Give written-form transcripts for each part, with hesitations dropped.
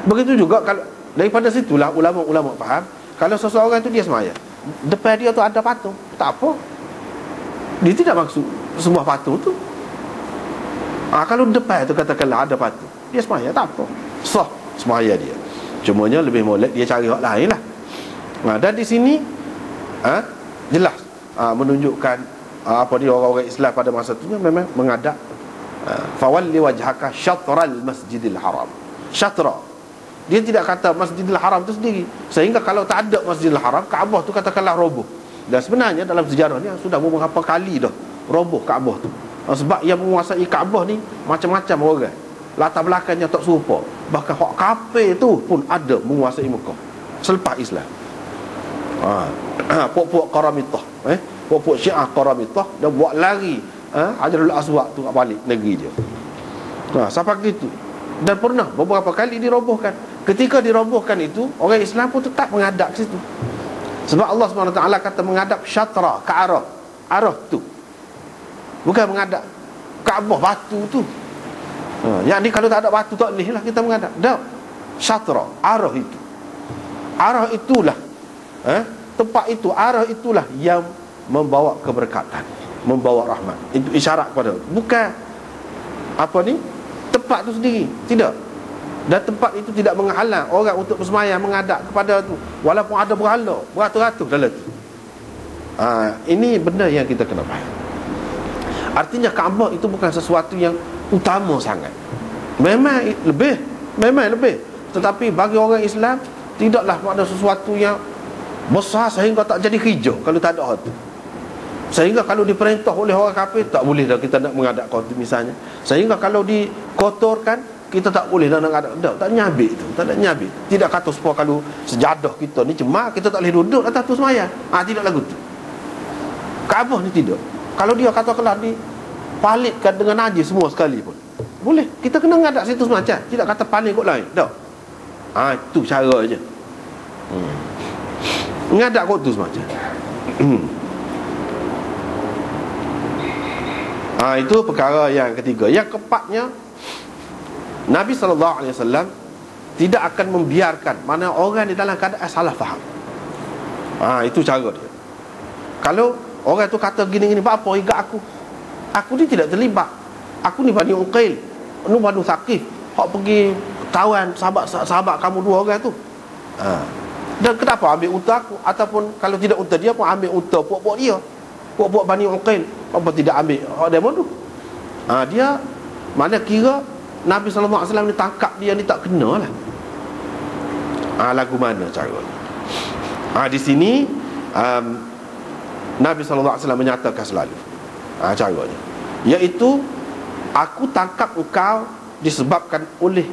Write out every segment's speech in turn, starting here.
Begitu juga kalau daripada situlah ulama-ulama faham, kalau seseorang itu dia sembahyang, depan dia tu ada patung, tak apa. Dia tidak maksud sebuah patung tu. Kalau depan tu katakanlah ada patung, dia sembahyang tak apa. Sah sembahyang dia. Cumanya lebih molek dia cari hak lain lah. Dan di sini jelas menunjukkan apa dia orang-orang Islam pada masa tu memang mengadap fawalli wajhaka syatral masjidil haram. Syatra, dia tidak kata Masjidil Haram itu sendiri, sehingga kalau tak ada Masjidil Haram, Kaabah tu katakanlah roboh. Dan sebenarnya dalam sejarah ni sudah beberapa kali dah roboh Kaabah tu. Sebab yang menguasai Kaabah ni macam-macam orang, latar belakangnya tak serupa. Bahkan hak kafir tu pun ada menguasai Mekah selepas Islam. Puak-puak Qaramitah, puak-puak Syiah Qaramitah dah buat lari Hajarul Aswad tu balik negeri dia. Sampai gitu. Dan pernah beberapa kali dirobohkan. Ketika dirobohkan itu, orang Islam pun tetap menghadap ke situ. Sebab Allah SWT kata menghadap syatra, ke arah tu, bukan menghadap Kaabah batu tu. Yang ni kalau tak ada batu tak boleh lah kita menghadap. Tak. Syatra, arah itu. Arah itulah tempat itu, arah itulah yang membawa keberkatan, membawa rahmat. Itu isyarat kepada, bukan tempat tu sendiri, tidak. Dan tempat itu tidak menghalang orang untuk bersemayam menghadap kepada tu, walaupun ada berhala beratus-ratus dalam tu. Ini benda yang kita kena faham. Artinya Kaabah itu bukan sesuatu yang utama sangat. Memang lebih, tetapi bagi orang Islam tidaklah ada sesuatu yang besar sehingga tak jadi hijau kalau tak ada hal tu. Sehingga kalau diperintah oleh orang kafir, tak boleh dah kita nak menghadap kau tu misalnya. Sehingga kalau dikotorkan, kita tak boleh dah nak menghadap. Tak nyabik tu, tak nak nyabik. Tidak kata supaya kalau sejadah kita ni cemar, kita tak boleh duduk atas tu semayang. Tidak lagu tu. Kaabah ni tidak. Kalau dia katakanlah dipalitkan dengan najis semua sekali pun, boleh. Kita kena menghadap situ semacam. Tidak kata paling kot lain. Tak. Itu cara je. Menghadap kot tu semacam. Itu perkara yang ketiga. Yang keempatnya, Nabi SAW tidak akan membiarkan mana orang di dalam keadaan salah faham. Itu cara dia. Kalau orang tu kata gini-gini, apa ingat aku ni tidak terlibat. Aku ni Bani Uqail, ni Bani Thaqif, hak pergi tawan sahabat kamu dua orang tu. Dan kenapa ambil unta aku? Ataupun kalau tidak unta dia pun ambil unta puak-puak dia, puak-puak Bani Uqail. Apa tidak ambil hak demo tu? Dia mana kira Nabi SAW ni tangkap dia ni tak kena lah. Lagu mana caranya? Di sini Nabi SAW menyatakan selalu caranya, iaitu aku tangkap engkau disebabkan oleh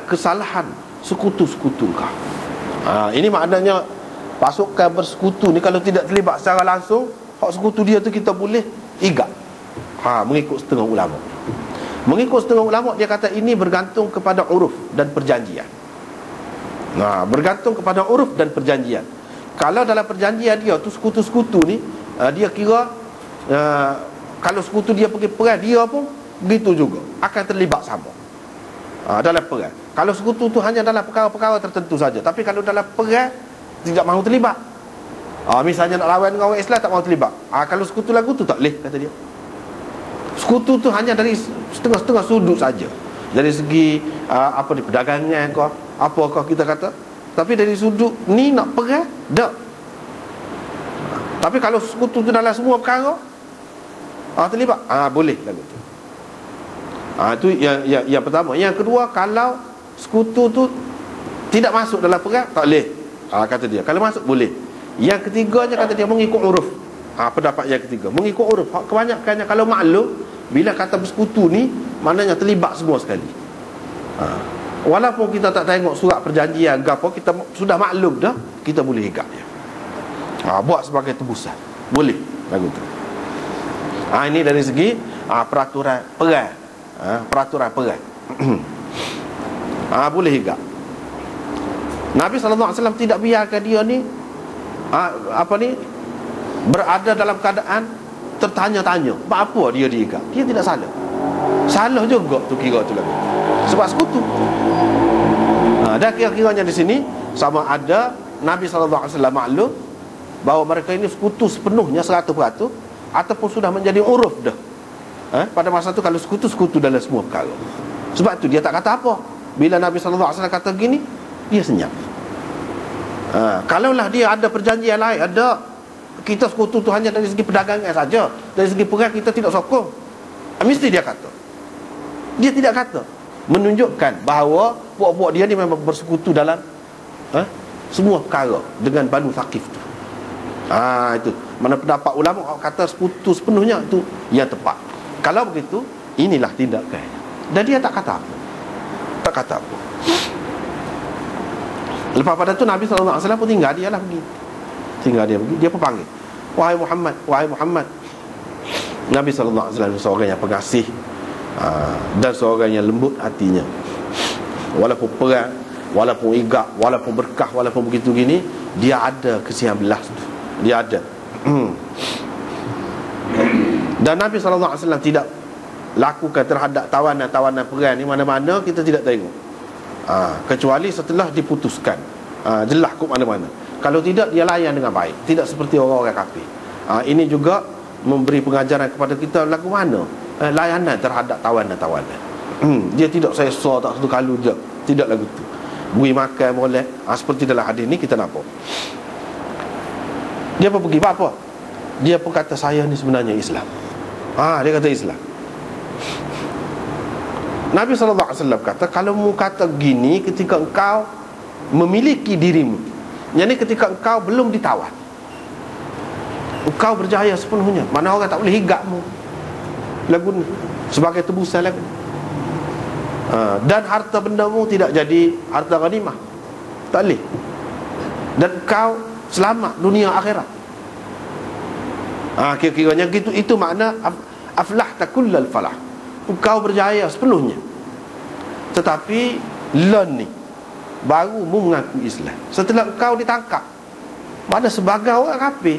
kesalahan sekutu-sekutu kau. Ini maknanya pasukan bersekutu ni kalau tidak terlibat secara langsung, hak sekutu dia tu kita boleh igat. Mengikut setengah ulama. Mengikut setengah ulama, dia kata ini bergantung kepada uruf dan perjanjian. Bergantung kepada uruf dan perjanjian. Kalau dalam perjanjian dia tu sekutu-sekutu ni, dia kira kalau sekutu dia pergi perang, dia pun begitu juga akan terlibat sama dalam perang. Kalau sekutu tu hanya dalam perkara-perkara tertentu saja, tapi kalau dalam perang tidak mahu terlibat. Misalnya nak lawan dengan orang Islam, tak mahu terlibat. Kalau sekutu lagu tu tak boleh, kata dia. Sekutu tu hanya dari setengah-setengah sudut saja. Dari segi perdagangan kau, apa kau kita kata. Tapi dari sudut ni nak perang, tak. Tapi kalau sekutu tu dalam semua perkara, terlibat, boleh lagu tu. Itu yang pertama. Yang kedua, kalau sekutu tu tidak masuk dalam perang, tak boleh, kata dia. Kalau masuk, boleh. Yang ketiganya, kata dia, mengikut uruf. Pendapat yang ketiga, mengikut uruf. Kebanyakannya kalau maklum, bila kata bersekutu ni, maknanya terlibat semua sekali. Walaupun kita tak tengok surat perjanjian apa, kita sudah maklum dah, kita boleh ikat dia. Buat sebagai tebusan, boleh lagu tu. Ini dari segi peraturan perang. Peraturan perang. Boleh ikat. Nabi SAW tidak biarkan dia ni berada dalam keadaan tertanya-tanya apa dia diikat. Dia tidak salah. Salah juga tu kira tu lagi. Sebab sekutu. Dan kira-kiranya di sini sama ada Nabi SAW maklum bahawa mereka ini sekutu sepenuhnya 100%, ataupun sudah menjadi uruf dah. Pada masa tu kalau sekutu dalam semua perkara. Sebab tu dia tak kata apa. Bila Nabi SAW kata gini, dia senyap. Kalaulah dia ada perjanjian lain, ada kita sekutu tu hanya dari segi perdagangan saja, dari segi perang kita tidak sokong, mesti dia kata. Dia tidak kata, menunjukkan bahawa puak-puak dia ni memang bersekutu dalam semua perkara dengan Banu Thaqif tu. Itu mana pendapat ulama kata sekutu sepenuhnya itu yang tepat. Kalau begitu, inilah tindakan. Dan dia tak kata apa. Tak kata apa. Lepas pada tu Nabi SAW pun tinggal dia lah pergi. Tinggal dia pergi. Dia pun panggil, wahai Muhammad, wahai Muhammad. Nabi SAW seorang yang pengasih, dan seorang yang lembut hatinya. Walaupun perang, walaupun igak, walaupun berkah, walaupun begitu gini, dia ada kesihan belas tu. Dia ada. Dan Nabi SAW tidak lakukan terhadap tawanan-tawanan perang ni mana-mana kita tidak tengok, kecuali setelah diputuskan, jelas ke mana-mana. Kalau tidak, dia layan dengan baik, tidak seperti orang-orang kafir. Ini juga memberi pengajaran kepada kita lagu mana layanan terhadap tawanan-tawanan. Dia tidak sesa tak satu kalu, tidak lagu tu. Beri makan boleh, seperti dalam hadis ni kita nampak. Dia pun pergi apa? Dia pun kata saya ni sebenarnya Islam. Dia kata Islam. Nabi SAW kata, kalau mu kata gini ketika engkau memiliki dirimu, yang ni ketika engkau belum ditawan, engkau berjaya sepenuhnya, mana orang tak boleh higapmu lagu ni sebagai tebusan lagu. Dan harta bendamu tidak jadi harta ghanimah, tak boleh. Dan engkau selamat dunia akhirat. Kira-kiranya gitu. Itu makna aflah takullal falah, engkau berjaya sepenuhnya. Tetapi lon ni baru mu mengaku Islam setelah engkau ditangkap. Mana sebagai orang kafir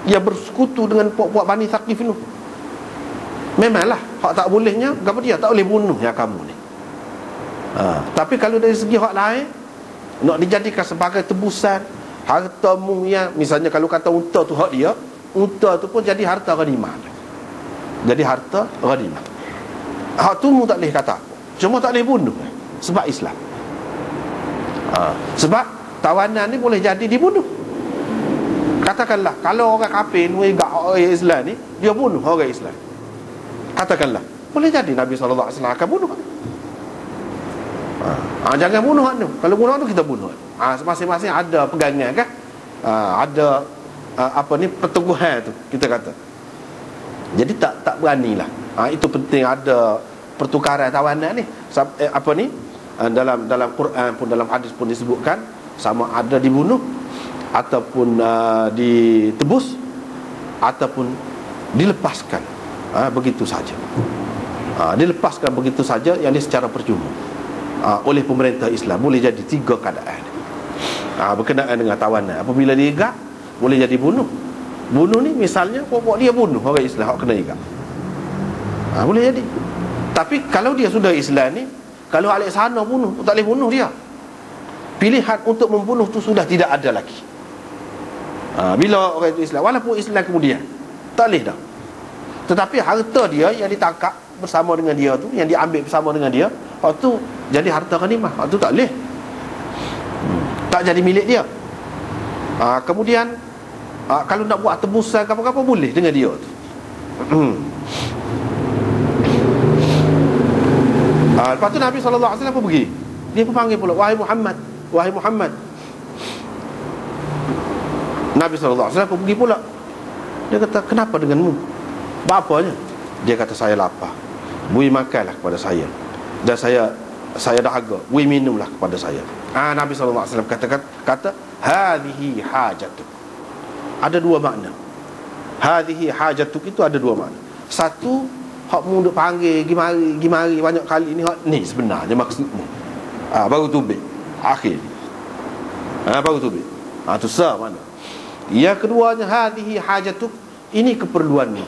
yang bersekutu dengan puak-puak Bani Thaqif ni, memanglah hak tak bolehnya apa dia tak boleh bunuh yang kamu ni. Tapi kalau dari segi hak lain, nak dijadikan sebagai tebusan hartamu, yang misalnya kalau kata unta tu hak dia, unta tu pun jadi harta ghanimah. Jadi harta ghanimah. Hak tu mu tak boleh kata apa, cuma tak boleh bunuh sebab Islam. Sebab tawanan ni boleh jadi dibunuh. Katakanlah kalau orang kafir ni orang Islam ni, dia bunuh orang Islam, katakanlah, boleh jadi Nabi SAW akan bunuh. Jangan bunuh tu. Kalau bunuh tu kita bunuh. Masing-masing ada pegangan kan, ada perteguhan tu kita kata. Jadi tak beranilah. Itu penting ada pertukaran tawanan ni. Dalam Quran pun, dalam hadis pun disebutkan, sama ada dibunuh ataupun ditebus ataupun dilepaskan begitu saja. Dilepaskan begitu saja, yang ini secara percuma oleh pemerintah Islam. Boleh jadi tiga keadaan berkenaan dengan tawanan. Apabila dia igak, boleh jadi bunuh. Bunuh ni misalnya pokok dia bunuh orang Islam, hak kena igak, boleh jadi. Tapi kalau dia sudah Islam ni, kalau alik sana bunuh, tak boleh bunuh dia. Pilihan untuk membunuh tu sudah tidak ada lagi. Bila orang itu Islam, walaupun Islam kemudian, tak boleh dah. Tetapi harta dia yang ditangkap bersama dengan dia tu, yang diambil bersama dengan dia, hak tu jadi harta ghanimah. Hak tu tak boleh, tak jadi milik dia. Kemudian kalau nak buat tebusan apa-apa boleh dengan dia tu. Lepas tu Nabi SAW pun pergi. Dia pun panggil pula, wahai Muhammad, wahai Muhammad. Nabi SAW pun pergi pula. Dia kata, kenapa denganmu? Bapanya? Dia kata, saya lapar, beri makanlah kepada saya. Dan saya dahaga, beri minumlah kepada saya. Nabi SAW kata hadhihi hajatuk. Ada dua makna. Hadhihi hajatuk itu ada dua makna. Satu, hak mu duk panggil gimari banyak kali ni, hak ni sebenarnya maksudmu. Baru tubik akhir. Baru tubik. Tu sah mana. Yang keduanya, hadhihi hajatuk, ini keperluanmu.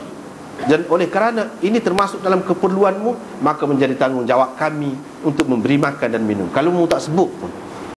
Dan oleh kerana ini termasuk dalam keperluanmu, maka menjadi tanggungjawab kami untuk memberi makan dan minum. Kalau mu tak sebut pun,